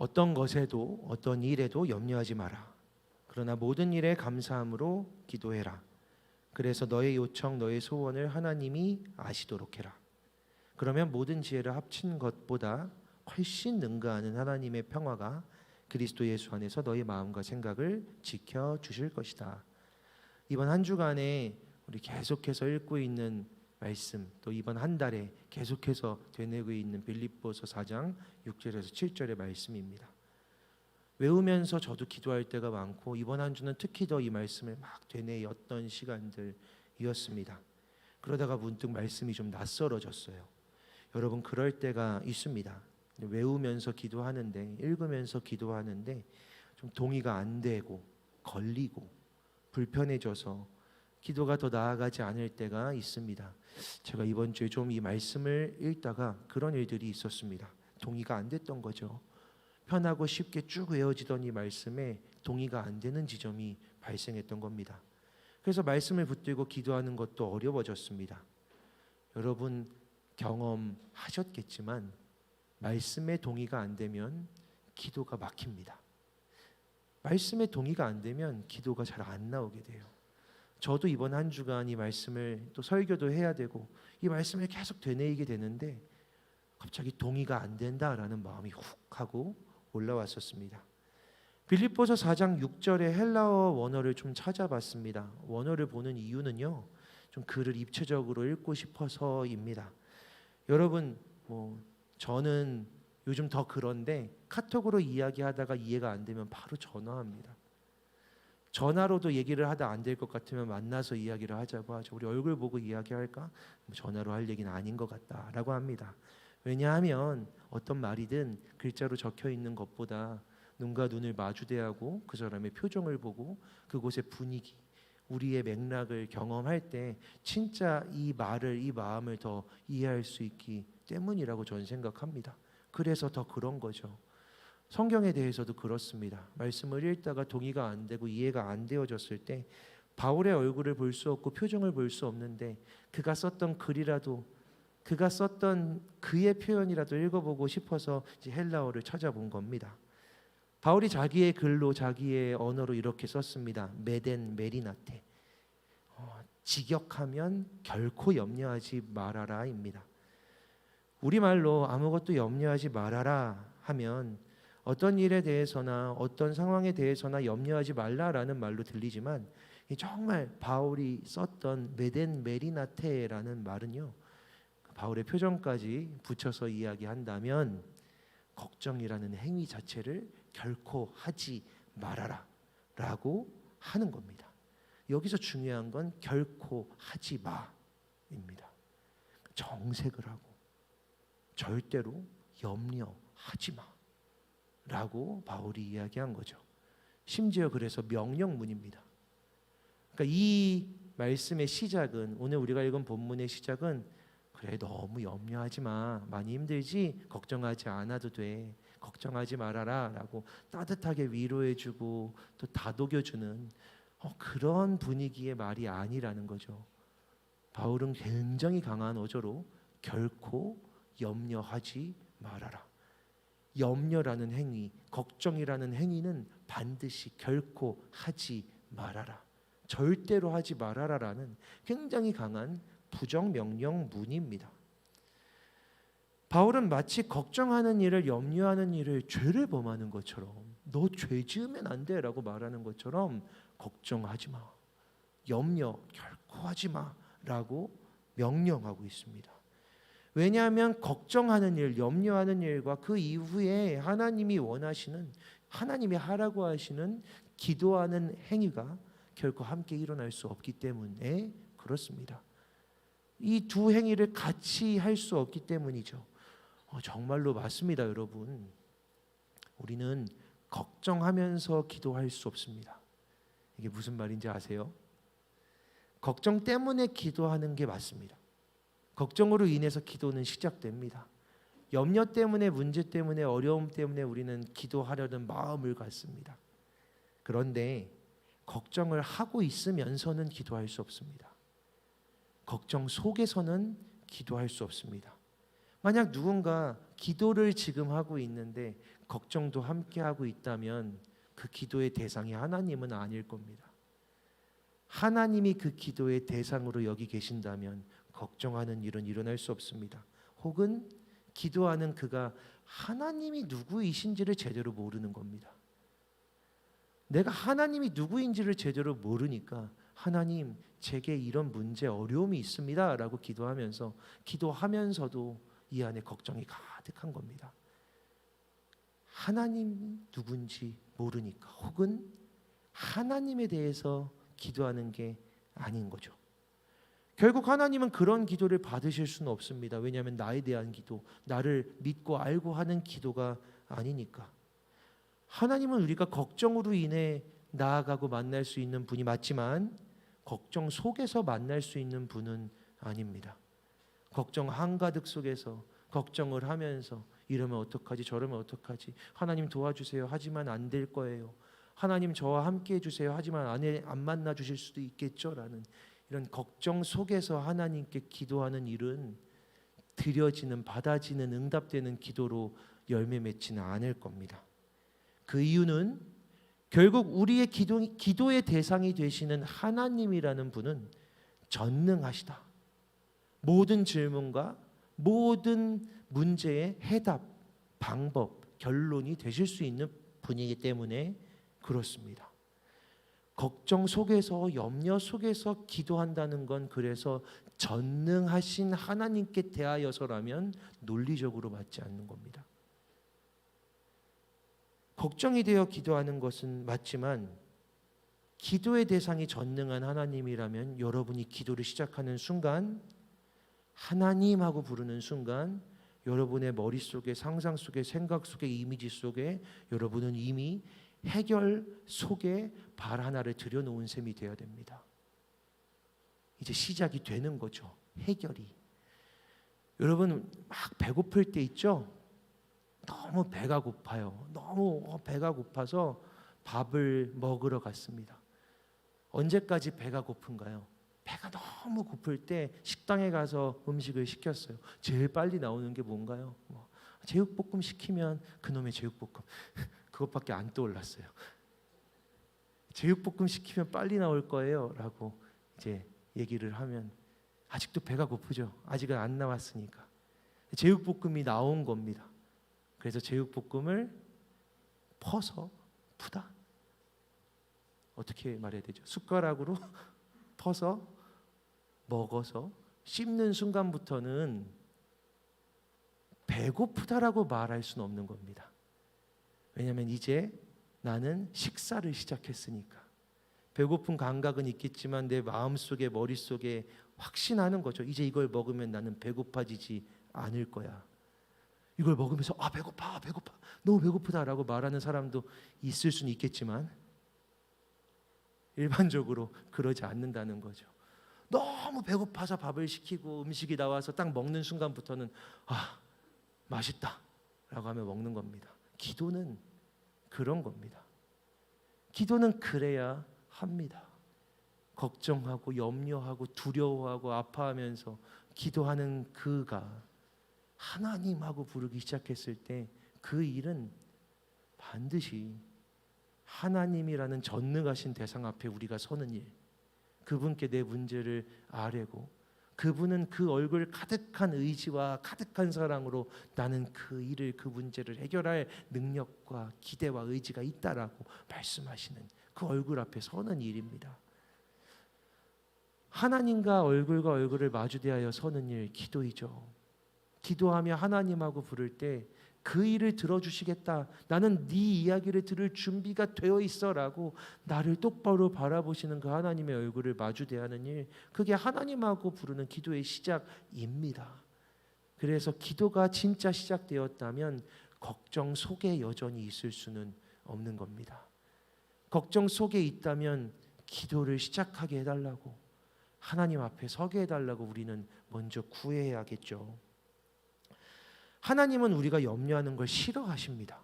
어떤 것에도 어떤 일에도 염려하지 마라. 그러나 모든 일에 감사함으로 기도해라. 그래서 너의 요청 너의 소원을 하나님이 아시도록 해라. 그러면 모든 지혜를 합친 것보다 훨씬 능가하는 하나님의 평화가 그리스도 예수 안에서 너의 마음과 생각을 지켜주실 것이다. 이번 한 주간에 우리 계속해서 읽고 있는 말씀, 또 이번 한 달에 계속해서 되뇌고 있는 빌립보서 4장 6절에서 7절의 말씀입니다. 외우면서 저도 기도할 때가 많고 이번 한 주는 특히 더 이 말씀을 막 되뇌었던 시간들이었습니다. 그러다가 문득 말씀이 좀 낯설어졌어요. 여러분, 그럴 때가 있습니다. 외우면서 기도하는데, 읽으면서 기도하는데 좀 동의가 안 되고 걸리고 불편해져서 기도가 더 나아가지 않을 때가 있습니다. 제가 이번 주에 좀 이 말씀을 읽다가 그런 일들이 있었습니다. 동의가 안 됐던 거죠. 편하고 쉽게 쭉 외워지던 이 말씀에 동의가 안 되는 지점이 발생했던 겁니다. 그래서 말씀을 붙들고 기도하는 것도 어려워졌습니다. 여러분 경험하셨겠지만 말씀에 동의가 안 되면 기도가 막힙니다. 말씀에 동의가 안 되면 기도가 잘 안 나오게 돼요. 저도 이번 한 주간 이 말씀을 또 설교도 해야 되고 이 말씀을 계속 되뇌이게 되는데 갑자기 동의가 안 된다라는 마음이 훅 하고 올라왔었습니다. 빌립보서 4장 6절의 헬라어 원어를 좀 찾아봤습니다. 원어를 보는 이유는요, 좀 글을 입체적으로 읽고 싶어서입니다. 여러분, 저는 요즘 더 그런데 카톡으로 이야기하다가 이해가 안 되면 바로 전화합니다. 전화로도 얘기를 하다 안 될 것 같으면 만나서 이야기를 하자고 하죠. 우리 얼굴 보고 이야기할까? 전화로 할 얘기는 아닌 것 같다라고 합니다. 왜냐하면 어떤 말이든 글자로 적혀 있는 것보다 눈과 눈을 마주대하고 그 사람의 표정을 보고 그곳의 분위기, 우리의 맥락을 경험할 때 진짜 이 말을, 이 마음을 더 이해할 수 있기 때문이라고 저는 생각합니다. 그래서 더 그런 거죠. 성경에 대해서도 그렇습니다. 말씀을 읽다가 동의가 안 되고 이해가 안 되어졌을 때 바울의 얼굴을 볼 수 없고 표정을 볼 수 없는데 그가 썼던 글이라도, 그가 썼던 그의 표현이라도 읽어보고 싶어서 이제 헬라어를 찾아본 겁니다. 바울이 자기의 글로, 자기의 언어로 이렇게 썼습니다. 메덴 메리나테, 직역하면 결코 염려하지 말아라입니다. 우리말로 아무것도 염려하지 말아라 하면 어떤 일에 대해서나 어떤 상황에 대해서나 염려하지 말라라는 말로 들리지만 정말 바울이 썼던 메덴 메리나테라는 말은요, 바울의 표정까지 붙여서 이야기한다면 걱정이라는 행위 자체를 결코 하지 말아라 라고 하는 겁니다. 여기서 중요한 건 결코 하지 마입니다. 정색을 하고 절대로 염려하지 마 라고 바울이 이야기한 거죠. 심지어 그래서 명령문입니다. 그러니까 이 말씀의 시작은, 오늘 우리가 읽은 본문의 시작은 그래 너무 염려하지 마, 많이 힘들지? 걱정하지 않아도 돼, 걱정하지 말아라 라고 따뜻하게 위로해주고 또 다독여주는 그런 분위기의 말이 아니라는 거죠. 바울은 굉장히 강한 어조로 결코 염려하지 말아라, 염려라는 행위, 걱정이라는 행위는 반드시 결코 하지 말아라, 절대로 하지 말아라라는 굉장히 강한 부정명령문입니다. 바울은 마치 걱정하는 일을, 염려하는 일을 죄를 범하는 것처럼, 너 죄 지으면 안 돼 라고 말하는 것처럼 걱정하지 마, 염려 결코 하지 마 라고 명령하고 있습니다. 왜냐하면 걱정하는 일, 염려하는 일과 그 이후에 하나님이 원하시는, 하나님이 하라고 하시는 기도하는 행위가 결코 함께 일어날 수 없기 때문에 그렇습니다. 이 두 행위를 같이 할 수 없기 때문이죠. 정말로 맞습니다, 여러분. 우리는 걱정하면서 기도할 수 없습니다. 이게 무슨 말인지 아세요? 걱정 때문에 기도하는 게 맞습니다. 걱정으로 인해서 기도는 시작됩니다. 염려 때문에, 문제 때문에, 어려움 때문에 우리는 기도하려는 마음을 갖습니다. 그런데 걱정을 하고 있으면서는 기도할 수 없습니다. 걱정 속에서는 기도할 수 없습니다. 만약 누군가 기도를 지금 하고 있는데 걱정도 함께 하고 있다면 그 기도의 대상이 하나님은 아닐 겁니다. 하나님이 그 기도의 대상으로 여기 계신다면 걱정하는 일은 일어날 수 없습니다. 혹은 기도하는 그가 하나님이 누구이신지를 제대로 모르는 겁니다. 내가 하나님이 누구인지를 제대로 모르니까 하나님 제게 이런 문제 어려움이 있습니다 라고 기도하면서도 이 안에 걱정이 가득한 겁니다. 하나님이 누군지 모르니까, 혹은 하나님에 대해서 기도하는 게 아닌 거죠. 결국 하나님은 그런 기도를 받으실 수는 없습니다. 왜냐하면 나에 대한 기도, 나를 믿고 알고 하는 기도가 아니니까. 하나님은 우리가 걱정으로 인해 나아가고 만날 수 있는 분이 맞지만 걱정 속에서 만날 수 있는 분은 아닙니다. 걱정 한가득 속에서 걱정을 하면서 이러면 어떡하지, 저러면 어떡하지, 하나님 도와주세요 하지만 안 될 거예요, 하나님 저와 함께 해주세요 하지만 안 만나 주실 수도 있겠죠 라는 이런 걱정 속에서 하나님께 기도하는 일은 드려지는, 받아지는, 응답되는 기도로 열매 맺지는 않을 겁니다. 그 이유는 결국 우리의 기도의 대상이 되시는 하나님이라는 분은 전능하시다. 모든 질문과 모든 문제의 해답, 방법, 결론이 되실 수 있는 분이기 때문에 그렇습니다. 걱정 속에서, 염려 속에서 기도한다는 건 그래서 전능하신 하나님께 대하여서라면 논리적으로 맞지 않는 겁니다. 걱정이 되어 기도하는 것은 맞지만 기도의 대상이 전능한 하나님이라면 여러분이 기도를 시작하는 순간, 하나님 하고 부르는 순간 여러분의 머릿속에, 상상 속에, 생각 속에, 이미지 속에 여러분은 이미 해결 속에 발 하나를 들여놓은 셈이 되어야 됩니다. 이제 시작이 되는 거죠. 해결이. 여러분 막 배고플 때 있죠? 너무 배가 고파요. 너무 배가 고파서 밥을 먹으러 갔습니다. 언제까지 배가 고픈가요? 배가 너무 고플 때 식당에 가서 음식을 시켰어요. 제일 빨리 나오는 게 뭔가요? 제육볶음 시키면 그놈의 제육볶음 그것밖에 안 떠올랐어요. 제육볶음 시키면 빨리 나올 거예요 라고 이제 얘기를 하면 아직도 배가 고프죠. 아직은 안 나왔으니까. 제육볶음이 나온 겁니다. 그래서 제육볶음을 푸다? 어떻게 말해야 되죠? 숟가락으로 퍼서 먹어서 씹는 순간부터는 배고프다라고 말할 수는 없는 겁니다. 왜냐하면 이제 나는 식사를 시작했으니까. 배고픈 감각은 있겠지만 내 마음속에, 머릿속에 확신하는 거죠. 이제 이걸 먹으면 나는 배고파지지 않을 거야. 이걸 먹으면서 배고파 너무 배고프다라고 말하는 사람도 있을 수는 있겠지만 일반적으로 그러지 않는다는 거죠. 너무 배고파서 밥을 시키고 음식이 나와서 딱 먹는 순간부터는 맛있다 라고 하며 먹는 겁니다. 기도는 그런 겁니다. 기도는 그래야 합니다. 걱정하고 염려하고 두려워하고 아파하면서 기도하는 그가 하나님하고 부르기 시작했을 때 그 일은 반드시 하나님이라는 전능하신 대상 앞에 우리가 서는 일, 그분께 내 문제를 아뢰고 그분은 그 얼굴 가득한 의지와 가득한 사랑으로 나는 그 일을, 그 문제를 해결할 능력과 기대와 의지가 있다라고 말씀하시는 그 얼굴 앞에 서는 일입니다. 하나님과 얼굴과 얼굴을 마주대하여 서는 일, 기도이죠. 기도하며 하나님하고 부를 때 그 일을 들어주시겠다, 나는 네 이야기를 들을 준비가 되어 있어라고 나를 똑바로 바라보시는 그 하나님의 얼굴을 마주대하는 일, 그게 하나님하고 부르는 기도의 시작입니다. 그래서 기도가 진짜 시작되었다면 걱정 속에 여전히 있을 수는 없는 겁니다. 걱정 속에 있다면 기도를 시작하게 해달라고, 하나님 앞에 서게 해달라고 우리는 먼저 구해야겠죠. 하나님은 우리가 염려하는 걸 싫어하십니다.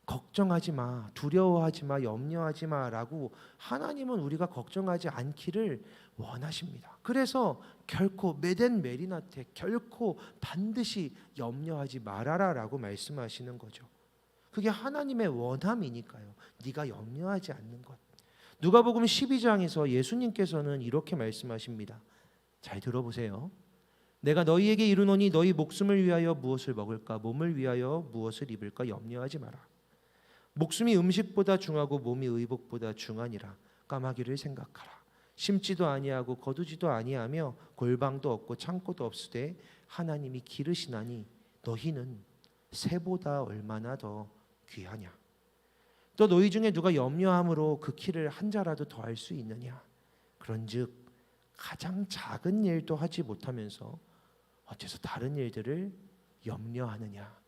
걱정하지 마, 두려워하지 마, 염려하지 마라고 하나님은 우리가 걱정하지 않기를 원하십니다. 그래서 결코 메덴 메리나테 결코 반드시 염려하지 말아라라고 말씀하시는 거죠. 그게 하나님의 원함이니까요. 네가 염려하지 않는 것. 누가복음 12장에서 예수님께서는 이렇게 말씀하십니다. 잘 들어보세요. 내가 너희에게 이르노니 너희 목숨을 위하여 무엇을 먹을까 몸을 위하여 무엇을 입을까 염려하지 마라. 목숨이 음식보다 중하고 몸이 의복보다 중하니라. 까마귀를 생각하라. 심지도 아니하고 거두지도 아니하며 골방도 없고 창고도 없으되 하나님이 기르시나니 너희는 새보다 얼마나 더 귀하냐. 또 너희 중에 누가 염려함으로 그 키를 한 자라도 더할 수 있느냐. 그런즉 가장 작은 일도 하지 못하면서 어째서 다른 일들을 염려하느냐.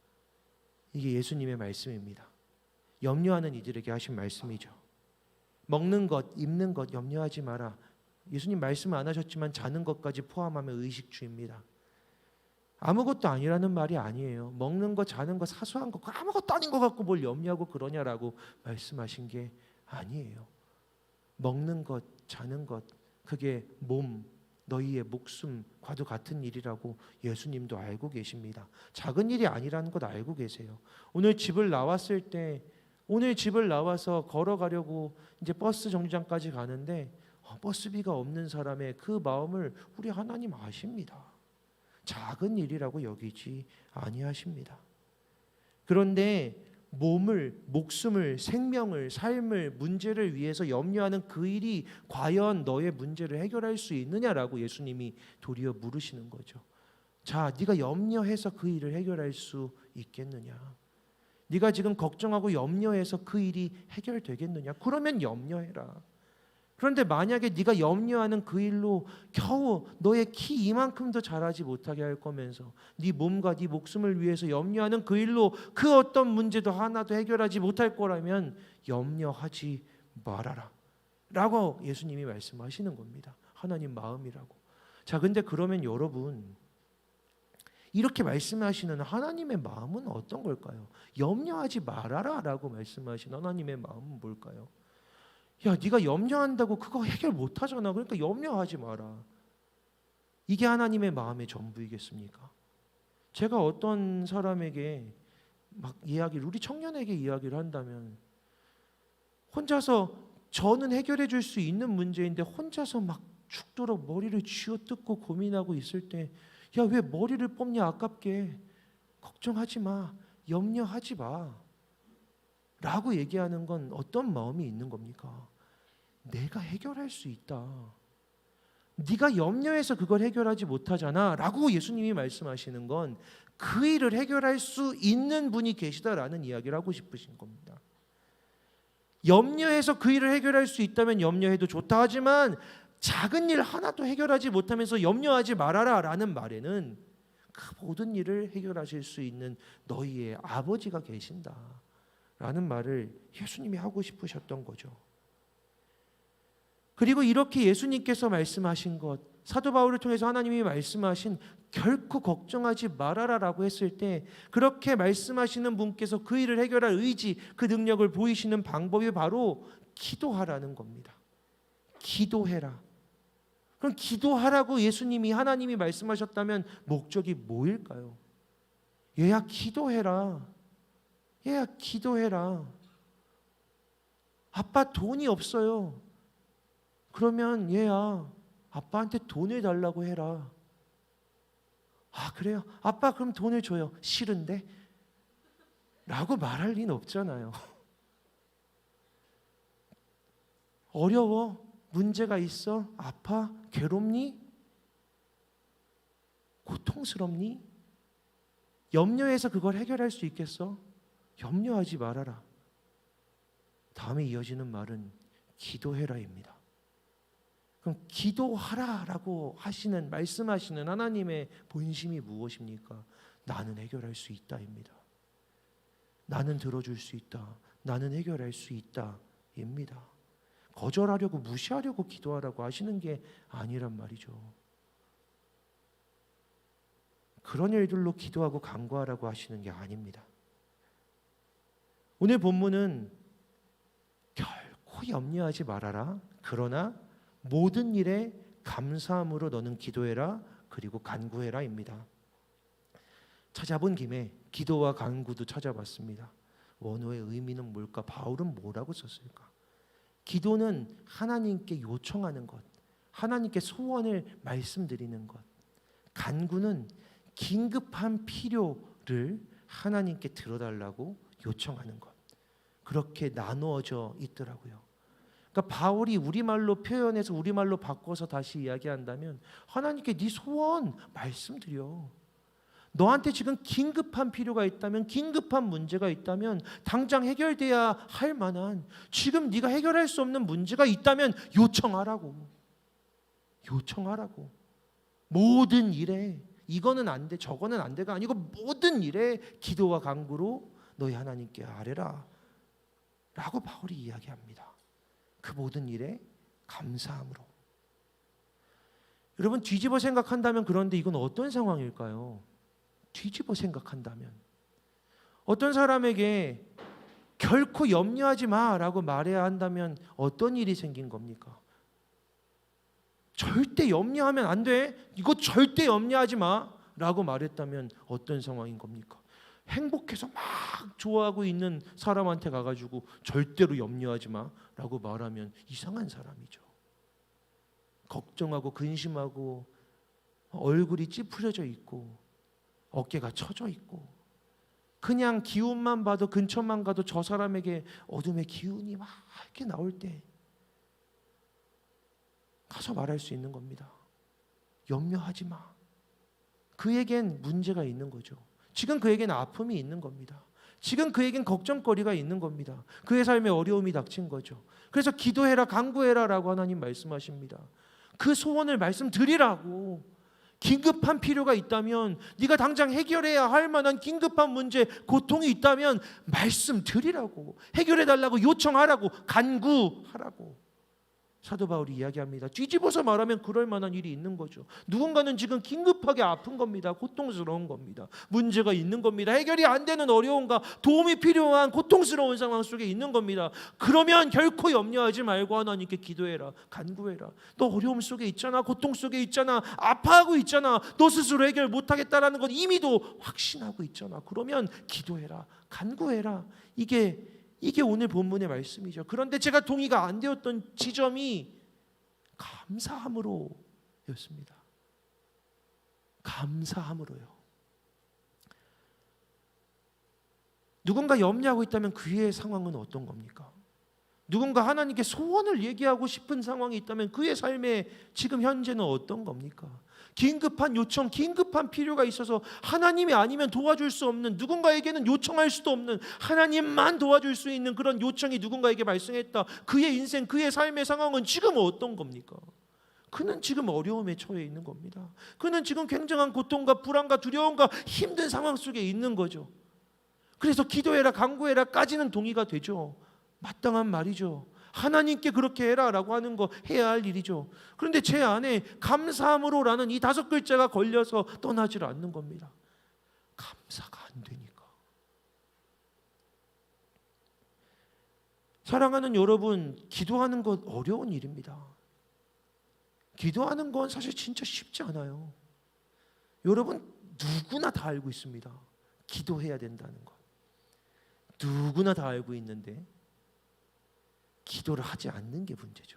이게 예수님의 말씀입니다. 염려하는 이들에게 하신 말씀이죠. 먹는 것, 입는 것 염려하지 마라. 예수님 말씀 안 하셨지만 자는 것까지 포함하면 의식주입니다. 아무것도 아니라는 말이 아니에요. 먹는 것, 자는 것, 사소한 것 아무것도 아닌 것 같고 뭘 염려하고 그러냐라고 말씀하신 게 아니에요. 먹는 것, 자는 것 그게 몸, 너희의 목숨과도 같은 일이라고 예수님도 알고 계십니다. 작은 일이 아니라는 것 알고 계세요. 오늘 집을 나와서 걸어가려고 이제 버스 정류장까지 가는데 버스비가 없는 사람의 그 마음을 우리 하나님 아십니다. 작은 일이라고 여기지 아니하십니다. 그런데 몸을, 목숨을, 생명을, 삶을, 문제를 위해서 염려하는 그 일이 과연 너의 문제를 해결할 수 있느냐라고 예수님이 도리어 물으시는 거죠. 자, 네가 염려해서 그 일을 해결할 수 있겠느냐? 네가 지금 걱정하고 염려해서 그 일이 해결되겠느냐? 그러면 염려해라. 그런데 만약에 네가 염려하는 그 일로 겨우 너의 키 이만큼도 자라지 못하게 할 거면서 네 몸과 네 목숨을 위해서 염려하는 그 일로 그 어떤 문제도 하나도 해결하지 못할 거라면 염려하지 말아라 라고 예수님이 말씀하시는 겁니다. 하나님 마음이라고. 자, 근데 그러면 여러분 이렇게 말씀하시는 하나님의 마음은 어떤 걸까요? 염려하지 말아라 라고 말씀하신 하나님의 마음은 뭘까요? 야, 네가 염려한다고 그거 해결 못하잖아. 그러니까 염려하지 마라. 이게 하나님의 마음의 전부이겠습니까? 제가 어떤 사람에게 막 우리 청년에게 이야기를 한다면 혼자서 저는 해결해 줄 수 있는 문제인데 혼자서 막 죽도록 머리를 쥐어뜯고 고민하고 있을 때 야, 왜 머리를 뽑냐 아깝게. 걱정하지 마. 염려하지 마. 라고 얘기하는 건 어떤 마음이 있는 겁니까? 내가 해결할 수 있다. 네가 염려해서 그걸 해결하지 못하잖아 라고 예수님이 말씀하시는 건 그 일을 해결할 수 있는 분이 계시다라는 이야기를 하고 싶으신 겁니다. 염려해서 그 일을 해결할 수 있다면 염려해도 좋다 하지만 작은 일 하나도 해결하지 못하면서 염려하지 말아라 라는 말에는 그 모든 일을 해결하실 수 있는 너희의 아버지가 계신다 라는 말을 예수님이 하고 싶으셨던 거죠. 그리고 이렇게 예수님께서 말씀하신 것, 사도 바울을 통해서 하나님이 말씀하신 결코 걱정하지 말아라라고 했을 때 그렇게 말씀하시는 분께서 그 일을 해결할 의지, 그 능력을 보이시는 방법이 바로 기도하라는 겁니다. 기도해라. 그럼 기도하라고 예수님이 하나님이 말씀하셨다면 목적이 뭐일까요? 얘야 기도해라. 얘야 기도해라. 아빠 돈이 없어요. 그러면 얘야 아빠한테 돈을 달라고 해라. 아 그래요? 아빠 그럼 돈을 줘요. 싫은데? 라고 말할 리는 없잖아요. 어려워? 문제가 있어? 아파? 괴롭니? 고통스럽니? 염려해서 그걸 해결할 수 있겠어? 염려하지 말아라. 다음에 이어지는 말은 기도해라입니다. 그럼 기도하라라고 말씀하시는 하나님의 본심이 무엇입니까? 나는 해결할 수 있다입니다. 나는 들어줄 수 있다. 나는 해결할 수 있다입니다. 거절하려고 무시하려고 기도하라고 하시는 게 아니란 말이죠. 그런 일들로 기도하고 간구하라고 하시는 게 아닙니다. 오늘 본문은 결코 염려하지 말아라. 그러나 모든 일에 감사함으로 너는 기도해라. 그리고 간구해라입니다. 찾아본 김에 기도와 간구도 찾아봤습니다. 원어의 의미는 뭘까? 바울은 뭐라고 썼을까? 기도는 하나님께 요청하는 것, 하나님께 소원을 말씀드리는 것. 간구는 긴급한 필요를 하나님께 들어달라고 요청하는 것. 그렇게 나누어져 있더라고요. 그러니까 바울이 우리말로 표현해서 우리말로 바꿔서 다시 이야기한다면 하나님께 네 소원 말씀드려. 너한테 지금 긴급한 필요가 있다면, 긴급한 문제가 있다면, 당장 해결돼야 할 만한, 지금 네가 해결할 수 없는 문제가 있다면 요청하라고. 요청하라고. 모든 일에 이거는 안 돼, 저거는 안 돼가 아니고 모든 일에 기도와 간구로 너희 하나님께 아뢰라 라고 바울이 이야기합니다. 그 모든 일에 감사함으로. 여러분, 뒤집어 생각한다면, 그런데 이건 어떤 상황일까요? 뒤집어 생각한다면 어떤 사람에게 결코 염려하지 마라고 말해야 한다면 어떤 일이 생긴 겁니까? 절대 염려하면 안 돼. 이거 절대 염려하지 마라고 말했다면 어떤 상황인 겁니까? 행복해서 막 좋아하고 있는 사람한테 가가지고 절대로 염려하지 마라고 말하면 이상한 사람이죠. 걱정하고 근심하고 얼굴이 찌푸려져 있고 어깨가 처져 있고 그냥 기운만 봐도, 근처만 가도 저 사람에게 어둠의 기운이 막 이렇게 나올 때 가서 말할 수 있는 겁니다. 염려하지 마. 그에겐 문제가 있는 거죠. 지금 그에겐 아픔이 있는 겁니다. 지금 그에겐 걱정거리가 있는 겁니다. 그의 삶에 어려움이 닥친 거죠. 그래서 기도해라, 간구해라 라고 하나님 말씀하십니다. 그 소원을 말씀드리라고. 긴급한 필요가 있다면, 네가 당장 해결해야 할 만한 긴급한 문제, 고통이 있다면 말씀드리라고, 해결해달라고 요청하라고, 간구하라고 사도 바울이 이야기합니다. 뒤집어서 말하면 그럴 만한 일이 있는 거죠. 누군가는 지금 긴급하게 아픈 겁니다. 고통스러운 겁니다. 문제가 있는 겁니다. 해결이 안 되는 어려움과 도움이 필요한 고통스러운 상황 속에 있는 겁니다. 그러면 결코 염려하지 말고 하나님께 기도해라, 간구해라. 너 어려움 속에 있잖아, 고통 속에 있잖아, 아파하고 있잖아, 너 스스로 해결 못하겠다라는 건 이미도 확신하고 있잖아. 그러면 기도해라, 간구해라. 이게 오늘 본문의 말씀이죠. 그런데 제가 동의가 안 되었던 지점이 감사함으로였습니다. 감사함으로요. 누군가 염려하고 있다면 그의 상황은 어떤 겁니까? 누군가 하나님께 소원을 얘기하고 싶은 상황이 있다면 그의 삶의 지금 현재는 어떤 겁니까? 긴급한 요청, 긴급한 필요가 있어서 하나님이 아니면 도와줄 수 없는, 누군가에게는 요청할 수도 없는, 하나님만 도와줄 수 있는 그런 요청이 누군가에게 발생했다. 그의 인생, 그의 삶의 상황은 지금 어떤 겁니까? 그는 지금 어려움에 처해 있는 겁니다. 그는 지금 굉장한 고통과 불안과 두려움과 힘든 상황 속에 있는 거죠. 그래서 기도해라, 간구해라까지는 동의가 되죠. 마땅한 말이죠. 하나님께 그렇게 해라라고 하는 거 해야 할 일이죠. 그런데 제 안에 감사함으로라는 이 5글자가 걸려서 떠나질 않는 겁니다. 감사가 안 되니까. 사랑하는 여러분, 기도하는 것 어려운 일입니다. 기도하는 건 사실 진짜 쉽지 않아요. 여러분 누구나 다 알고 있습니다. 기도해야 된다는 것. 누구나 다 알고 있는데 기도를 하지 않는 게 문제죠.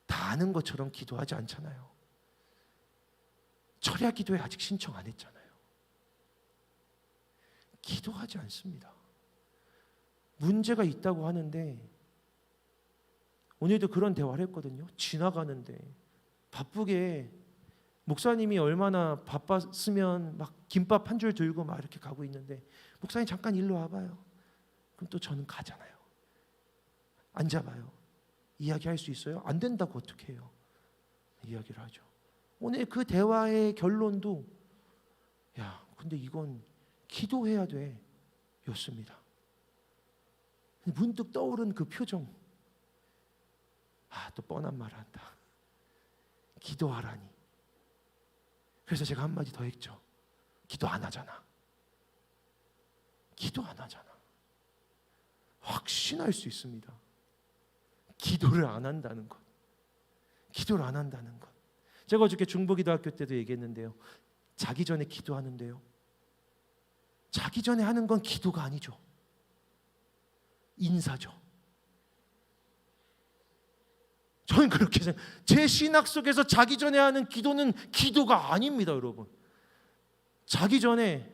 다 아는 것처럼 기도하지 않잖아요. 철야 기도에 아직 신청 안 했잖아요. 기도하지 않습니다. 문제가 있다고 하는데 오늘도 그런 대화를 했거든요. 지나가는데 바쁘게 목사님이 얼마나 바빴으면 막 김밥 한 줄 들고 막 이렇게 가고 있는데 목사님 잠깐 일로 와봐요. 그럼 또 저는 가잖아요. 앉아봐요. 이야기할 수 있어요? 안 된다고 어떻게 해요? 이야기를 하죠. 오늘 그 대화의 결론도 야, 근데 이건 기도해야 돼 였습니다. 문득 떠오른 그 표정, 또 뻔한 말을 한다. 기도하라니. 그래서 제가 한마디 더 했죠. 기도 안 하잖아. 기도 안 하잖아. 확신할 수 있습니다. 기도를 안 한다는 것. 기도를 안 한다는 것. 제가 어저께 중보기도학교 때도 얘기했는데요. 자기 전에 기도하는데요. 자기 전에 하는 건 기도가 아니죠. 인사죠. 저는 그렇게 생각해요. 제 신학 속에서 자기 전에 하는 기도는 기도가 아닙니다, 여러분. 자기 전에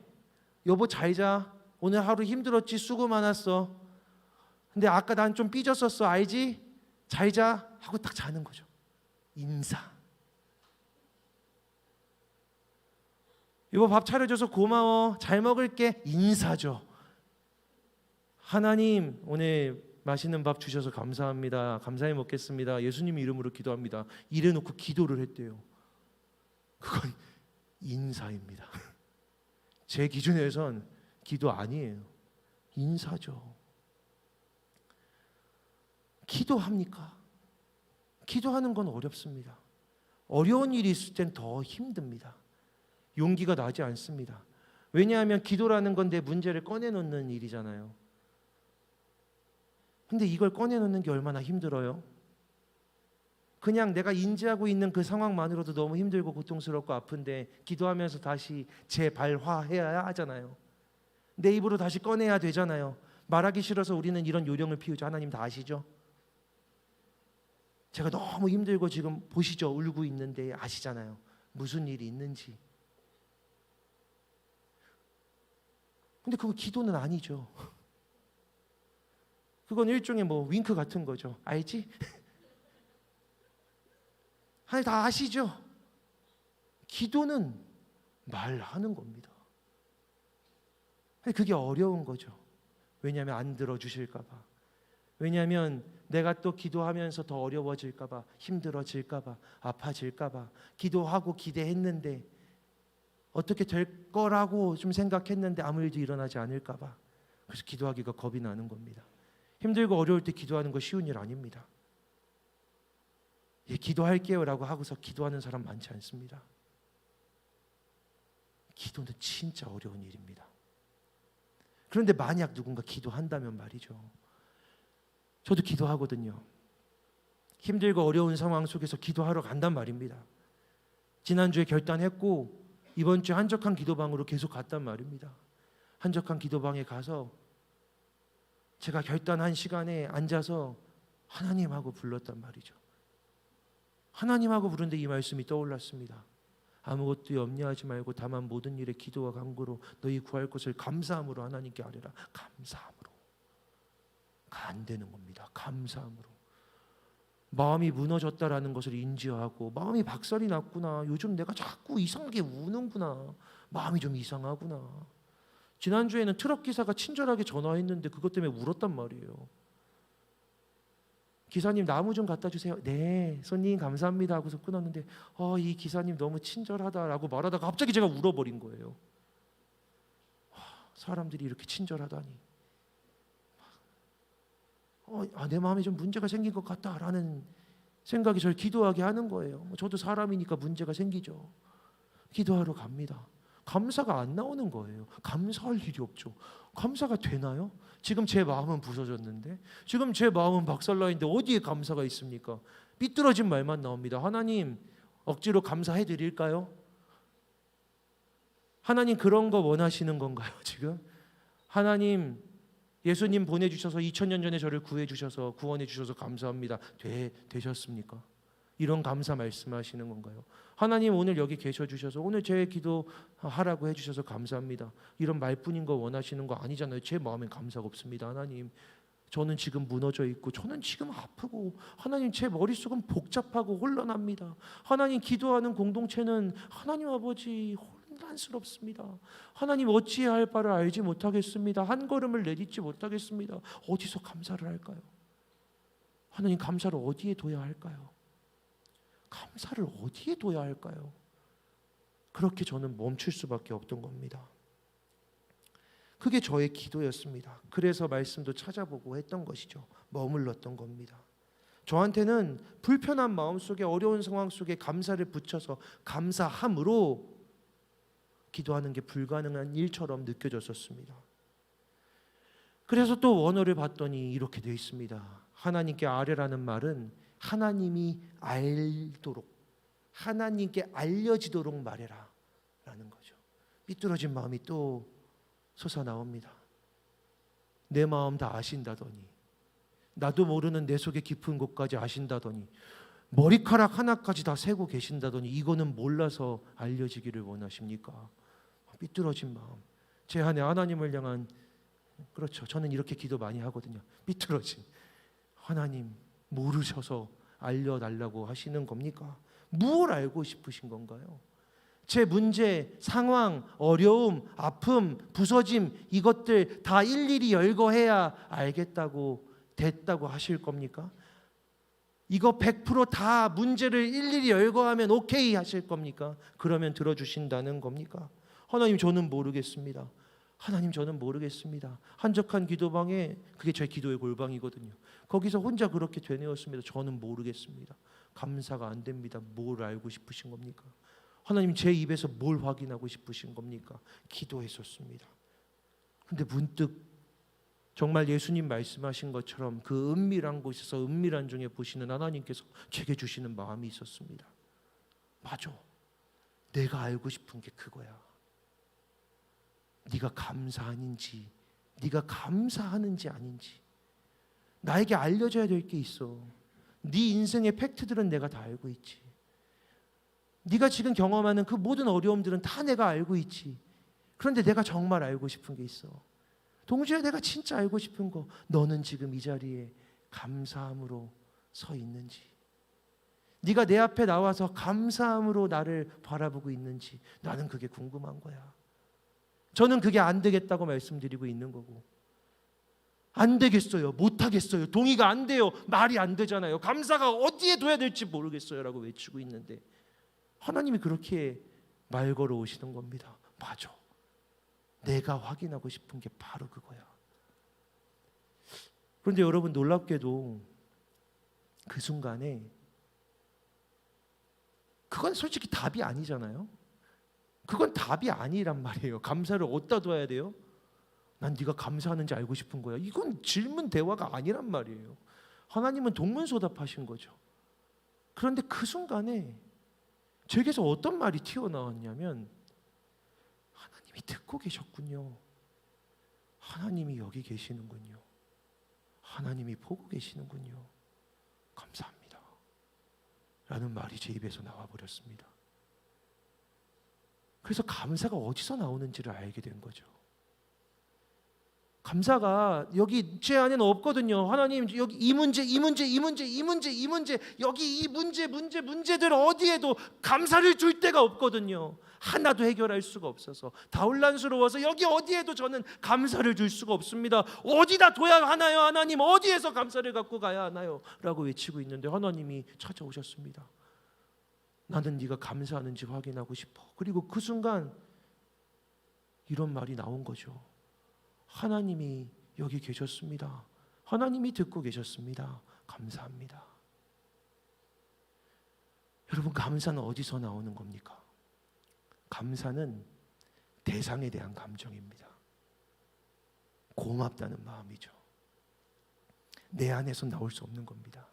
여보 잘 자. 오늘 하루 힘들었지. 수고 많았어. 근데 아까 난 좀 삐졌었어. 알지? 잘 자. 하고 딱 자는 거죠. 인사. 여보 밥 차려줘서 고마워. 잘 먹을게. 인사죠. 하나님 오늘 맛있는 밥 주셔서 감사합니다. 감사히 먹겠습니다. 예수님 이름으로 기도합니다. 이래놓고 기도를 했대요. 그건 인사입니다. 제 기준에선 기도 아니에요. 인사죠. 기도합니까? 기도하는 건 어렵습니다. 어려운 일이 있을 땐 더 힘듭니다. 용기가 나지 않습니다. 왜냐하면 기도라는 건 내 문제를 꺼내놓는 일이잖아요. 근데 이걸 꺼내놓는 게 얼마나 힘들어요? 그냥 내가 인지하고 있는 그 상황만으로도 너무 힘들고 고통스럽고 아픈데 기도하면서 다시 재발화해야 하잖아요. 내 입으로 다시 꺼내야 되잖아요. 말하기 싫어서 우리는 이런 요령을 피우죠. 하나님 다 아시죠? 제가 너무 힘들고 지금 보시죠. 울고 있는데 아시잖아요. 무슨 일이 있는지. 근데 그거 기도는 아니죠. 그건 일종의 윙크 같은 거죠. 알지? 하나님 다 아시죠? 기도는 말하는 겁니다. 그게 어려운 거죠. 왜냐하면 안 들어주실까 봐. 왜냐하면 내가 또 기도하면서 더 어려워질까 봐, 힘들어질까 봐, 아파질까 봐. 기도하고 기대했는데 어떻게 될 거라고 좀 생각했는데 아무 일도 일어나지 않을까 봐. 그래서 기도하기가 겁이 나는 겁니다. 힘들고 어려울 때 기도하는 거 쉬운 일 아닙니다. 예, 기도할게요 라고 하고서 기도하는 사람 많지 않습니다. 기도는 진짜 어려운 일입니다. 그런데 만약 누군가 기도한다면 말이죠. 저도 기도하거든요. 힘들고 어려운 상황 속에서 기도하러 간단 말입니다. 지난주에 결단했고 이번 주에 한적한 기도방으로 계속 갔단 말입니다. 한적한 기도방에 가서 제가 결단한 시간에 앉아서 하나님하고 불렀단 말이죠. 하나님하고 부르는데 이 말씀이 떠올랐습니다. 아무것도 염려하지 말고 다만 모든 일에 기도와 간구로 너희 구할 것을 감사함으로 하나님께 아뢰라. 감사함으로. 안 되는 겁니다. 감사함으로. 마음이 무너졌다라는 것을 인지하고 마음이 박살이 났구나. 요즘 내가 자꾸 이상하게 우는구나. 마음이 좀 이상하구나. 지난주에는 트럭 기사가 친절하게 전화했는데 그것 때문에 울었단 말이에요. 기사님 나무 좀 갖다 주세요. 네, 손님 감사합니다 하고서 끊었는데 이 기사님 너무 친절하다라고 말하다가 갑자기 제가 울어버린 거예요. 사람들이 이렇게 친절하다니. 내 마음에 좀 문제가 생긴 것 같다라는 생각이 저를 기도하게 하는 거예요. 저도 사람이니까 문제가 생기죠. 기도하러 갑니다. 감사가 안 나오는 거예요. 감사할 일이 없죠. 감사가 되나요? 지금 제 마음은 부서졌는데, 지금 제 마음은 박살나 있는데 어디에 감사가 있습니까? 삐뚤어진 말만 나옵니다. 하나님 억지로 감사해 드릴까요? 하나님 그런 거 원하시는 건가요 지금? 하나님 예수님 보내주셔서 2000년 전에 저를 구해주셔서 구원해 주셔서 감사합니다. 되셨습니까? 이런 감사 말씀하시는 건가요? 하나님 오늘 여기 계셔주셔서 오늘 제 기도하라고 해주셔서 감사합니다. 이런 말뿐인 거 원하시는 거 아니잖아요. 제 마음엔 감사가 없습니다. 하나님 저는 지금 무너져 있고 저는 지금 아프고 하나님 제 머릿속은 복잡하고 혼란합니다. 하나님 기도하는 공동체는 하나님 아버지 혼란스럽습니다. 하나님 어찌해야 할 바를 알지 못하겠습니다. 한 걸음을 내딛지 못하겠습니다. 어디서 감사를 할까요? 하나님 감사를 어디에 둬야 할까요? 감사를 어디에 둬야 할까요? 그렇게 저는 멈출 수밖에 없던 겁니다. 그게 저의 기도였습니다. 그래서 말씀도 찾아보고 했던 것이죠. 머물렀던 겁니다. 저한테는 불편한 마음속에 어려운 상황 속에 감사를 붙여서 감사함으로 기도하는 게 불가능한 일처럼 느껴졌었습니다. 그래서 또 원어를 봤더니 이렇게 되어 있습니다. 하나님께 아뢰라는 말은 하나님이 알도록, 하나님께 알려지도록 말해라 라는 거죠. 삐뚤어진 마음이 또 솟아나옵니다. 내 마음 다 아신다더니, 나도 모르는 내 속의 깊은 곳까지 아신다더니, 머리카락 하나까지 다 세고 계신다더니 이거는 몰라서 알려지기를 원하십니까? 삐뚤어진 마음, 제 안에 하나님을 향한, 그렇죠, 저는 이렇게 기도 많이 하거든요. 삐뚤어진 하나님, 모르셔서 알려달라고 하시는 겁니까? 무엇을 알고 싶으신 건가요? 제 문제, 상황, 어려움, 아픔, 부서짐, 이것들 다 일일이 열거해야 알겠다고, 됐다고 하실 겁니까? 이거 100%다 문제를 일일이 열거하면 오케이 하실 겁니까? 그러면 들어주신다는 겁니까? 하나님, 저는 모르겠습니다. 하나님, 저는 모르겠습니다. 한적한 기도방에, 그게 제 기도의 골방이거든요. 거기서 혼자 그렇게 되뇌었습니다. 저는 모르겠습니다. 감사가 안 됩니다. 뭘 알고 싶으신 겁니까? 하나님, 제 입에서 뭘 확인하고 싶으신 겁니까? 기도했었습니다. 근데 문득 정말 예수님 말씀하신 것처럼 그 은밀한 곳에서 은밀한 중에 보시는 하나님께서 제게 주시는 마음이 있었습니다. 맞아, 내가 알고 싶은 게 그거야. 네가 감사하는지, 네가 감사하는지 아닌지 나에게 알려줘야 될 게 있어. 네 인생의 팩트들은 내가 다 알고 있지. 네가 지금 경험하는 그 모든 어려움들은 다 내가 알고 있지. 그런데 내가 정말 알고 싶은 게 있어. 동주야, 내가 진짜 알고 싶은 거, 너는 지금 이 자리에 감사함으로 서 있는지, 네가 내 앞에 나와서 감사함으로 나를 바라보고 있는지, 나는 그게 궁금한 거야. 저는 그게 안 되겠다고 말씀드리고 있는 거고, 안 되겠어요, 못하겠어요, 동의가 안 돼요, 말이 안 되잖아요, 감사가 어디에 둬야 될지 모르겠어요 라고 외치고 있는데 하나님이 그렇게 말 걸어 오시는 겁니다. 맞아, 내가 확인하고 싶은 게 바로 그거야. 그런데 여러분, 놀랍게도 그 순간에 그건 솔직히 답이 아니잖아요. 그건 답이 아니란 말이에요. 감사를 어디다 둬야 돼요? 난 네가 감사하는지 알고 싶은 거야. 이건 질문 대화가 아니란 말이에요. 하나님은 동문서답하신 거죠. 그런데 그 순간에 제게서 어떤 말이 튀어나왔냐면, 하나님이 듣고 계셨군요. 하나님이 여기 계시는군요. 하나님이 보고 계시는군요. 감사합니다 라는 말이 제 입에서 나와버렸습니다. 그래서 감사가 어디서 나오는지를 알게 된 거죠. 감사가 여기 제 안에는 없거든요. 하나님, 여기 이 문제, 이 문제, 이 문제, 이 문제, 이 문제, 여기 이 문제들 어디에도 감사를 줄 데가 없거든요. 하나도 해결할 수가 없어서 다 혼란스러워서 여기 어디에도 저는 감사를 줄 수가 없습니다. 어디다 둬야 하나요? 하나님, 어디에서 감사를 갖고 가야 하나요? 라고 외치고 있는데 하나님이 찾아오셨습니다. 나는 네가 감사하는지 확인하고 싶어. 그리고 그 순간 이런 말이 나온 거죠. 하나님이 여기 계셨습니다. 하나님이 듣고 계셨습니다. 감사합니다. 여러분, 감사는 어디서 나오는 겁니까? 감사는 대상에 대한 감정입니다. 고맙다는 마음이죠. 내 안에서 나올 수 없는 겁니다.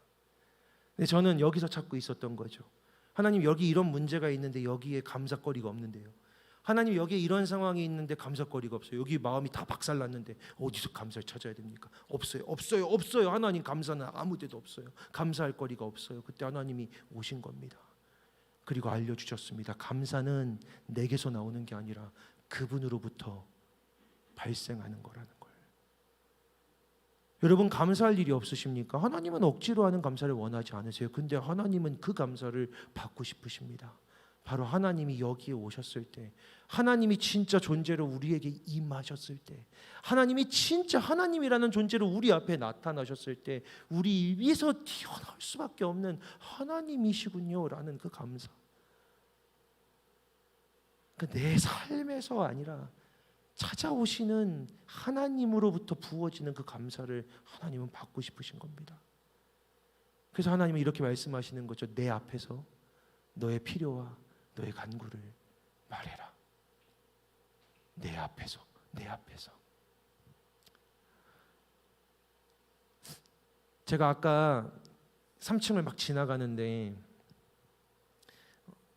근데 저는 여기서 찾고 있었던 거죠. 하나님, 여기 이런 문제가 있는데 여기에 감사거리가 없는데요. 하나님, 여기에 이런 상황이 있는데 감사거리가 없어요. 여기 마음이 다 박살났는데 어디서 감사를 찾아야 됩니까? 없어요. 하나님, 감사는 아무 데도 없어요. 감사할 거리가 없어요. 그때 하나님이 오신 겁니다. 그리고 알려주셨습니다. 감사는 내게서 나오는 게 아니라 그분으로부터 발생하는 거라는 걸. 여러분, 감사할 일이 없으십니까? 하나님은 억지로 하는 감사를 원하지 않으세요. 근데 하나님은 그 감사를 받고 싶으십니다. 바로 하나님이 여기에 오셨을 때, 하나님이 진짜 존재로 우리에게 임하셨을 때, 하나님이 진짜 하나님이라는 존재로 우리 앞에 나타나셨을 때 우리 입에서 튀어나올 수밖에 없는 하나님이시군요 라는 그 감사. 그러니까 내 삶에서 아니라 찾아오시는 하나님으로부터 부어지는 그 감사를 하나님은 받고 싶으신 겁니다. 그래서 하나님은 이렇게 말씀하시는 거죠. 내 앞에서 너의 필요와 너의 간구를 말해라. 내 앞에서. 제가 아까 3층을 막 지나가는데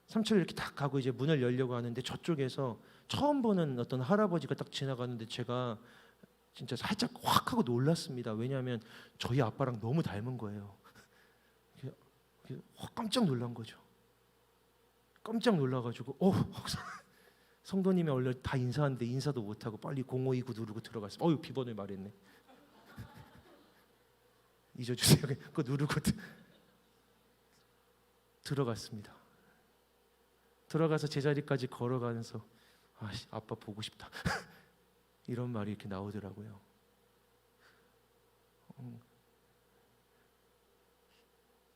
3층을 이렇게 딱 가고 이제 문을 열려고 하는데 저쪽에서 처음 보는 어떤 할아버지가 딱 지나가는데 제가 진짜 살짝 확 하고 놀랐습니다. 왜냐하면 저희 아빠랑 너무 닮은 거예요. 확 깜짝 놀란 거죠. 깜짝 놀라가지고 성도님이 원래 다 인사하는데 인사도 못하고 빨리 0529 누르고 들어갔어요. 비번을 말했네. 잊어주세요. 그거 누르고 들어갔습니다. 들어가서 제자리까지 걸어가면서 아빠 보고 싶다 이런 말이 이렇게 나오더라고요.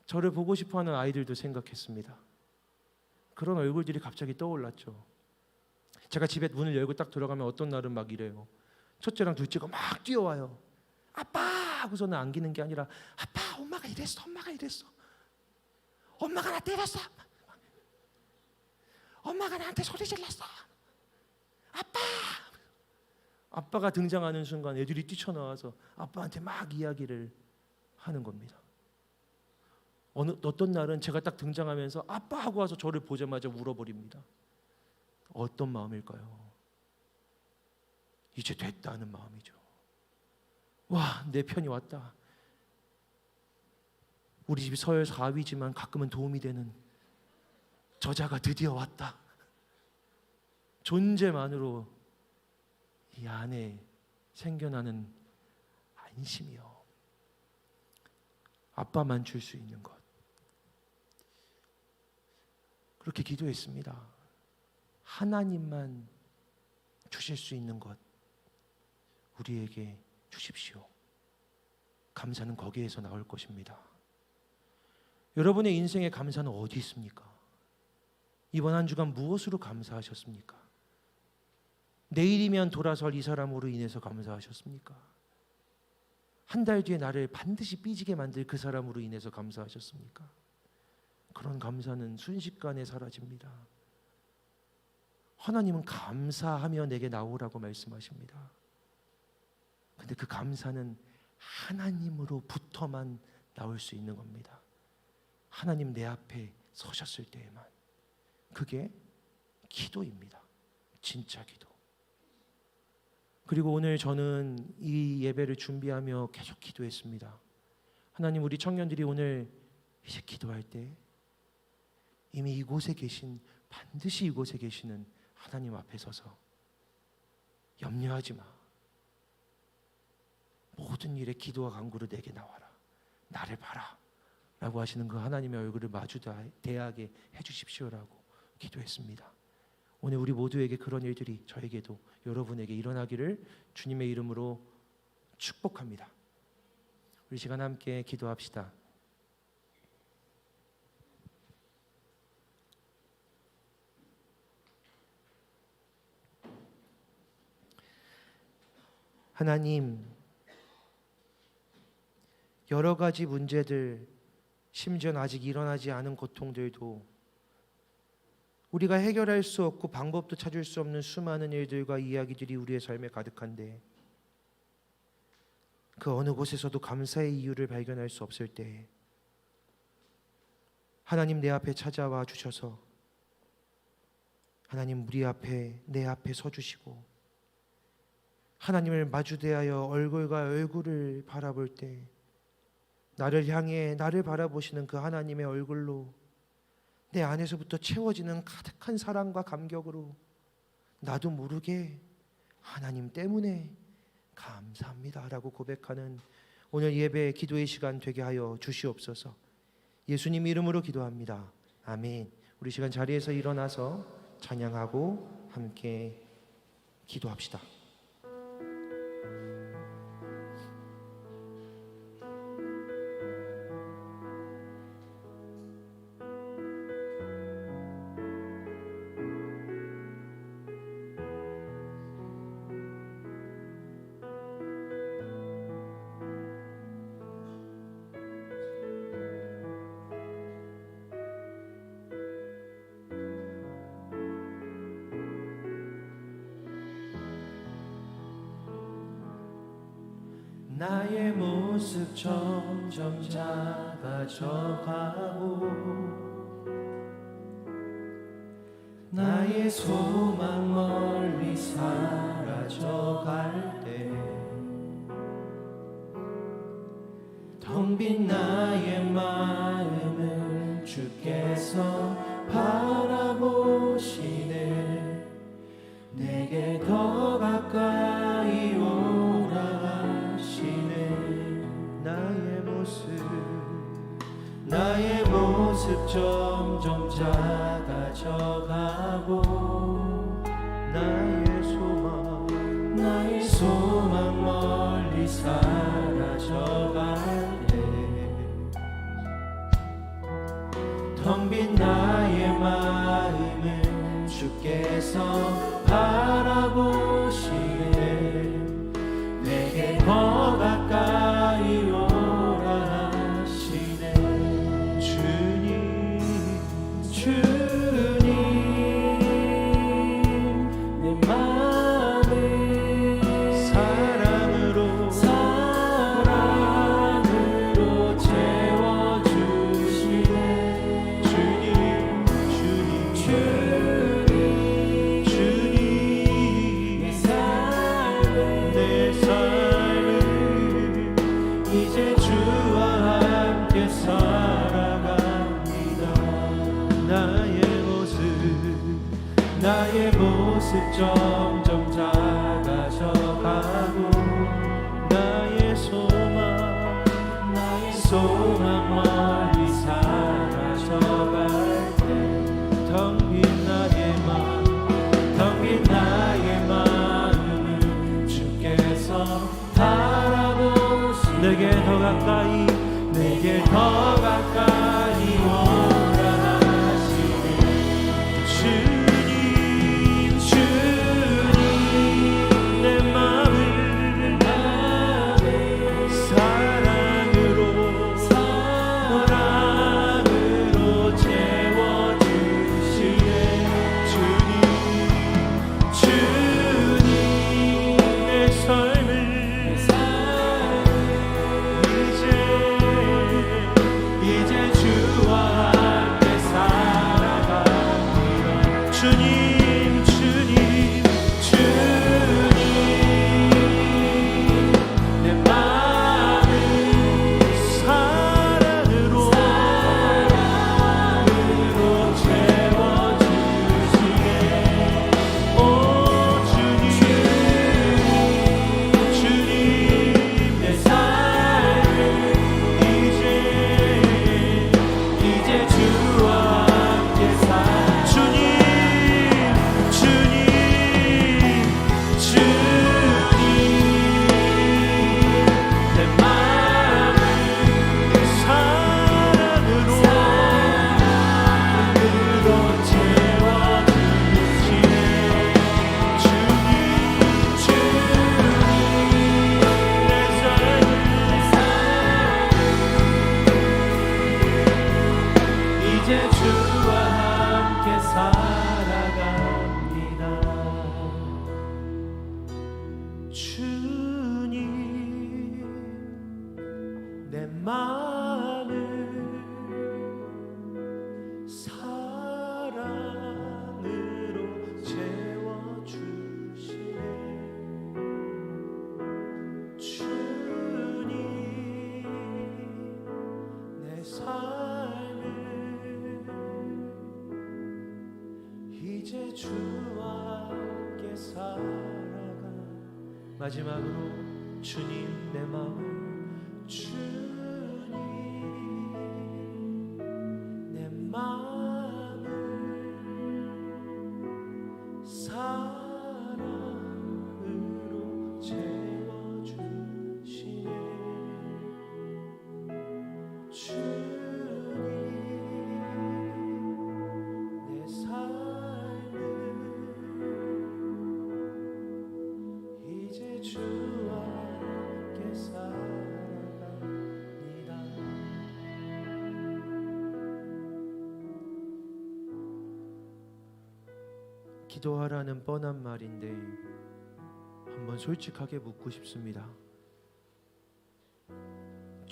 저를 보고 싶어하는 아이들도 생각했습니다. 그런 얼굴들이 갑자기 떠올랐죠. 제가 집에 문을 열고 딱 들어가면 어떤 날은 막 이래요. 첫째랑 둘째가 막 뛰어와요. 아빠 하고서는 안기는 게 아니라 아빠 엄마가 이랬어, 엄마가 이랬어, 엄마가 나 때렸어, 엄마가 나한테 소리 질렀어, 아빠가 등장하는 순간 애들이 뛰쳐나와서 아빠한테 막 이야기를 하는 겁니다. 어떤 날은 제가 딱 등장하면서 아빠 하고 와서 저를 보자마자 울어버립니다. 어떤 마음일까요? 이제 됐다는 마음이죠. 와, 내 편이 왔다. 우리 집이 서열 4위지만 가끔은 도움이 되는 저자가 드디어 왔다. 존재만으로 이 안에 생겨나는 안심이요. 아빠만 줄 수 있는 것. 그렇게 기도했습니다. 하나님만 주실 수 있는 것 우리에게 주십시오. 감사는 거기에서 나올 것입니다. 여러분의 인생의 감사는 어디 있습니까? 이번 한 주간 무엇으로 감사하셨습니까? 내일이면 돌아설 이 사람으로 인해서 감사하셨습니까? 한 달 뒤에 나를 반드시 삐지게 만들 그 사람으로 인해서 감사하셨습니까? 그런 감사는 순식간에 사라집니다. 하나님은 감사하며 내게 나오라고 말씀하십니다. 근데 그 감사는 하나님으로부터만 나올 수 있는 겁니다. 하나님 내 앞에 서셨을 때에만. 그게 기도입니다. 진짜 기도. 그리고 오늘 저는 이 예배를 준비하며 계속 기도했습니다. 하나님, 우리 청년들이 오늘 이제 기도할 때 이미 이곳에 계신, 반드시 이곳에 계시는 하나님 앞에 서서 염려하지 마. 모든 일에 기도와 간구로 내게 나와라. 나를 봐라. 라고 하시는 그 하나님의 얼굴을 마주 대하게 해주십시오라고 기도했습니다. 오늘 우리 모두에게 그런 일들이 저에게도 여러분에게 일어나기를 주님의 이름으로 축복합니다. 우리 시간 함께 기도합시다. 하나님, 여러 가지 문제들, 심지어는 아직 일어나지 않은 고통들도 우리가 해결할 수 없고 방법도 찾을 수 없는 수많은 일들과 이야기들이 우리의 삶에 가득한데 그 어느 곳에서도 감사의 이유를 발견할 수 없을 때 하나님 내 앞에 찾아와 주셔서 하나님 우리 앞에 내 앞에 서주시고 하나님을 마주대하여 얼굴과 얼굴을 바라볼 때 나를 향해 나를 바라보시는 그 하나님의 얼굴로 내 안에서부터 채워지는 가득한 사랑과 감격으로 나도 모르게 하나님 때문에 감사합니다 라고 고백하는 오늘 예배 기도의 시간 되게 하여 주시옵소서. 예수님 이름으로 기도합니다. 아멘. 우리 시간 자리에서 일어나서 찬양하고 함께 기도합시다. 나의 모습 점점 작아져가고 나의 소망 멀리 사라져갈 때 텅 빈 나의 마음을 주께서 바라보시네. 내게 더 가까이 오라 하시네. 나의 모습 점점 작아져가고 나의 소망 멀리 사라져갈 때 텅 빈 나의 마음을 주께서 바라보시네. 내게 더 가까이 오라 하시네. 주님 내 마음을 사랑으로 채워주시네. 내 삶을 이제 주와 함께 살아갑니다. 나의 모습 점점 작아져가고 나의 소망 멀리 사라져갈 때 텅 빈 나의 마음을 주께서 바라보시네. 내게 더 가까이 오라 하시네. 주님 내 마음을 사랑으로 채워주시네. 주님 내 삶을 이제 주와 함께 살아갑니다. 주님 내 마음을 사랑으로 채워주시네. 오 주님 내 삶을 이제 주와 함께 주님 내 마음을 사랑으로 채워주시네. 주님 내 삶을 이제 주와 함께 살아갑니다. 주님 내 마음을 사랑으로 채워주시네. 주님 내 삶을 이제 주와 함께 살아가. 마지막으로 주님 내 마음 내 마음을 사랑으로 채워주시네. 주님 내 삶을 이제 주와 함께 살아갑니다. 기도하라는 뻔한 말인데 한번 솔직하게 묻고 싶습니다.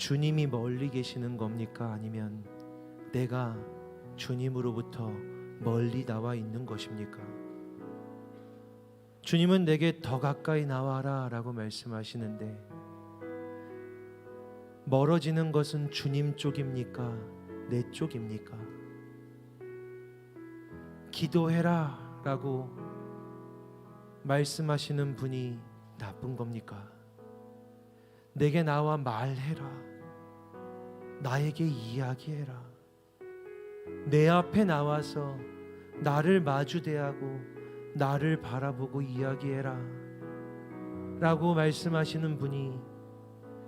주님이 멀리 계시는 겁니까? 아니면 내가 주님으로부터 멀리 나와 있는 것입니까? 주님은 내게 더 가까이 나와라 라고 말씀하시는데, 멀어지는 것은 주님 쪽입니까? 내 쪽입니까? 기도해라 라고 말씀하시는 분이 나쁜 겁니까? 내게 나와 말해라, 나에게 이야기해라, 내 앞에 나와서 나를 마주대하고 나를 바라보고 이야기해라 라고 말씀하시는 분이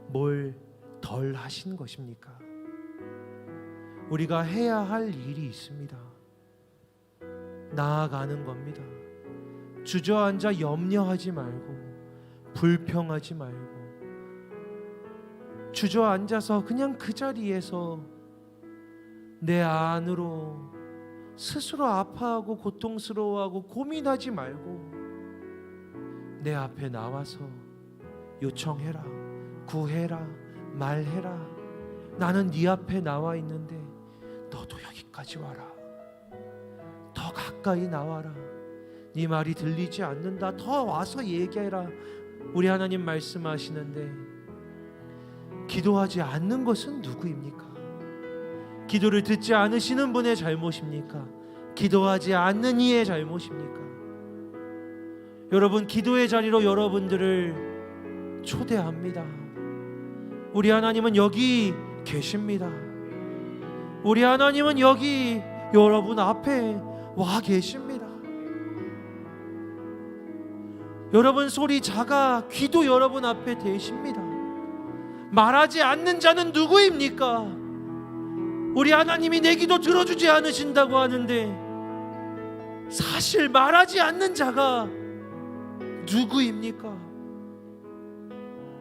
뭘 덜 하신 것입니까? 우리가 해야 할 일이 있습니다. 나아가는 겁니다. 주저앉아 염려하지 말고, 불평하지 말고, 주저앉아서 그냥 그 자리에서 내 안으로 스스로 아파하고 고통스러워하고 고민하지 말고, 내 앞에 나와서 요청해라, 구해라, 말해라. 나는 네 앞에 나와 있는데 너도 여기까지 와라, 더 가까이 나와라, 네 말이 들리지 않는다, 더 와서 얘기해라. 우리 하나님 말씀하시는데, 기도하지 않는 것은 누구입니까? 기도를 듣지 않으시는 분의 잘못입니까? 기도하지 않는 이의 잘못입니까? 여러분, 기도의 자리로 여러분들을 초대합니다. 우리 하나님은 여기 계십니다. 우리 하나님은 여기 여러분 앞에 와 계십니다. 여러분 소리 작아 귀도 여러분 앞에 대십니다. 말하지 않는 자는 누구입니까? 우리 하나님이 내 기도 들어주지 않으신다고 하는데, 사실 말하지 않는 자가 누구입니까?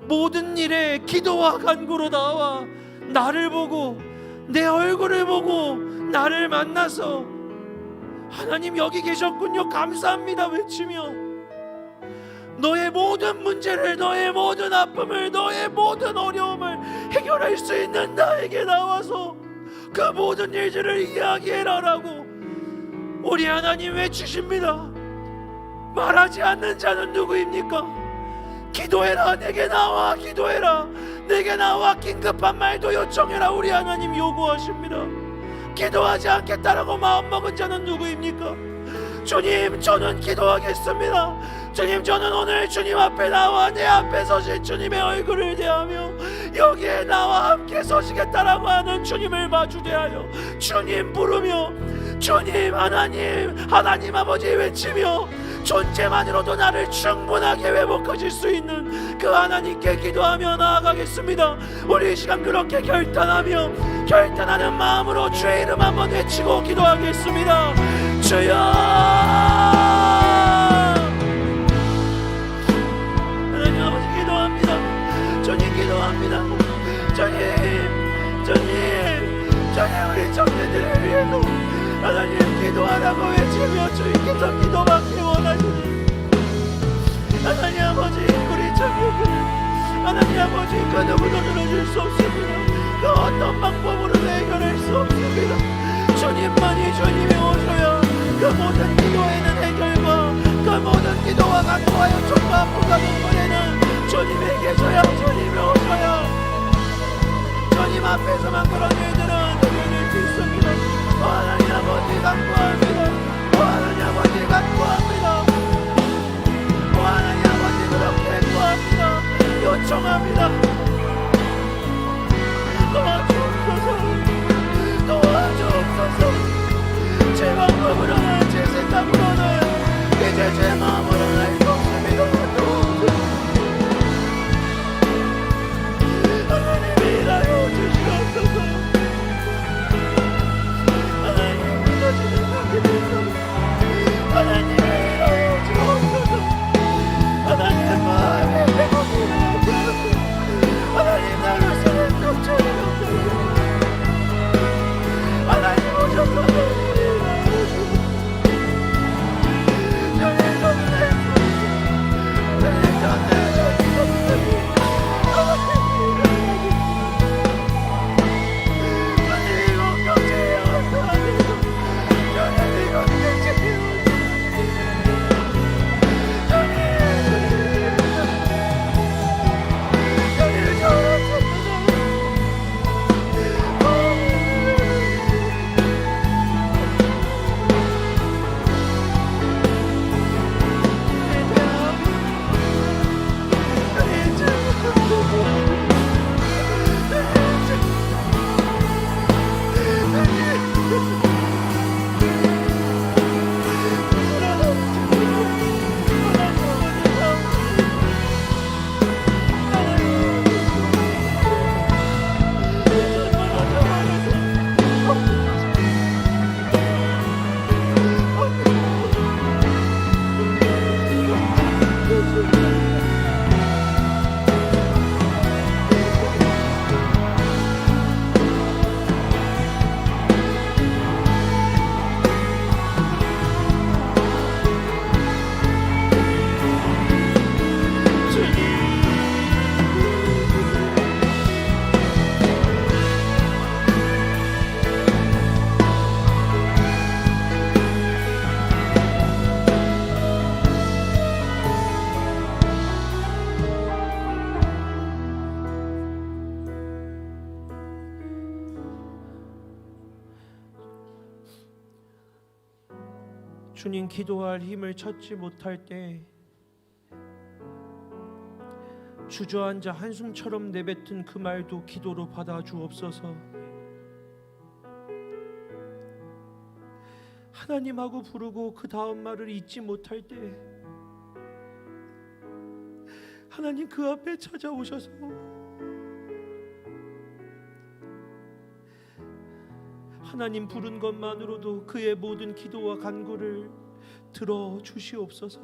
모든 일에 기도와 간구로 나와 나를 보고, 내 얼굴을 보고 나를 만나서 하나님 여기 계셨군요, 감사합니다 외치며, 너의 모든 문제를, 너의 모든 아픔을, 너의 모든 어려움을 해결할 수 있는 나에게 나와서 그 모든 일들을 이야기해라라고 우리 하나님 외치십니다. 말하지 않는 자는 누구입니까? 기도해라, 내게 나와 기도해라, 내게 나와 긴급한 말도 요청해라, 우리 하나님 요구하십니다. 기도하지 않겠다라고 마음먹은 자는 누구입니까? 주님, 저는 기도하겠습니다. 주님, 저는 오늘 주님 앞에 나와 내 앞에 서신 주님의 얼굴을 대하며 여기에 나와 함께 서시겠다라고 하는 주님을 마주대하여 주님 부르며, 주님, 하나님 아버지 외치며, 존재만으로도 나를 충분하게 회복하실 수 있는 그 하나님께 기도하며 나아가겠습니다. 우리 이 시간 그렇게 결단하는 마음으로 주의 이름 한번 외치고 기도하겠습니다. 주여, 하나님 아버지 기도합니다. 주님 기도합니다. 주님 우리 청년들을 위해서 하나님 기도하라고 외치며 주님께서 기도받기 원하시니, 하나님 아버지 우리 청년들, 하나님 아버지 그 누구도 들어줄 수 없습니다. 그 어떤 방법으로도 해결할 수 없습니다. 주님만이 주님이 오셔야 그 모든 기도에는 해결과 그 모든 기도와 간구와 요청과 아픔과 눈물에는 주님이 계셔야, 주님이 오셔야 주님 앞에서만 그런 일들은 해결될 수 있습니다. 하나님 아버지 간구합니다. 하나님 아버지 간구합니다. 하나님 아버지 그렇게 구합니다. 요청합니다. 도와주옵소서. 제 방법으로는, 제 생각으로는, 이제 제 마음으로는 할 수 없습니다. 하나님이 일하여 주시옵소서. 하나님 무너지는 상태에서 하나님이 일하여 주옵소서. 하나님의 마음에 회복이 일어나옵소서. 주님, 기도할 힘을 찾지 못할 때 주저앉아 한숨처럼 내뱉은 그 말도 기도로 받아주옵소서. 하나님하고 부르고 그 다음 말을 잊지 못할 때 하나님 그 앞에 찾아오셔서 하나님 부른 것만으로도 그의 모든 기도와 간구를 들어주시옵소서.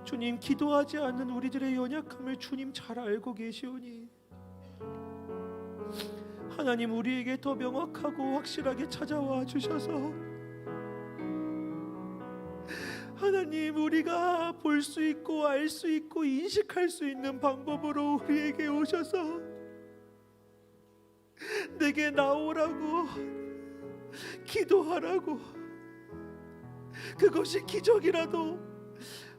주님, 기도하지 않는 우리들의 연약함을 주님 잘 알고 계시오니 하나님 우리에게 더 명확하고 확실하게 찾아와 주셔서 하나님 우리가 볼 수 있고 알 수 있고 인식할 수 있는 방법으로 우리에게 오셔서 내게 나오라고 기도하라고, 그것이 기적이라도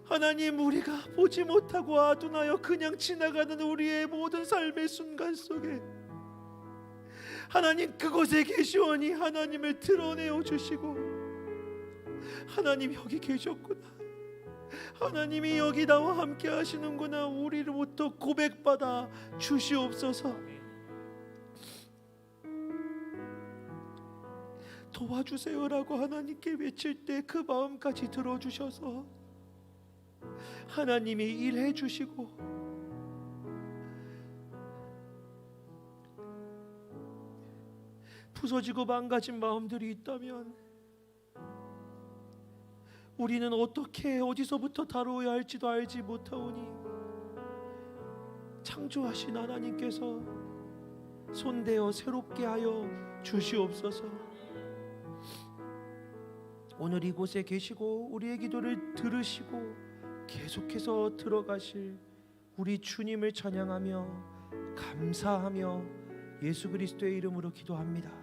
하나님 우리가 보지 못하고 아둔하여 그냥 지나가는 우리의 모든 삶의 순간 속에 하나님 그곳에 계시오니 하나님을 드러내어 주시고 하나님 여기 계셨구나, 하나님이 여기 나와 함께 하시는구나, 우리로부터 고백받아 주시옵소서. 도와주세요라고 하나님께 외칠 때 그 마음까지 들어주셔서 하나님이 일해 주시고 부서지고 망가진 마음들이 있다면 우리는 어떻게 어디서부터 다루어야 할지도 알지 못하오니 창조하신 하나님께서 손대어 새롭게 하여 주시옵소서. 오늘 이곳에 계시고 우리의 기도를 들으시고 계속해서 들어가실 우리 주님을 찬양하며 감사하며 예수 그리스도의 이름으로 기도합니다.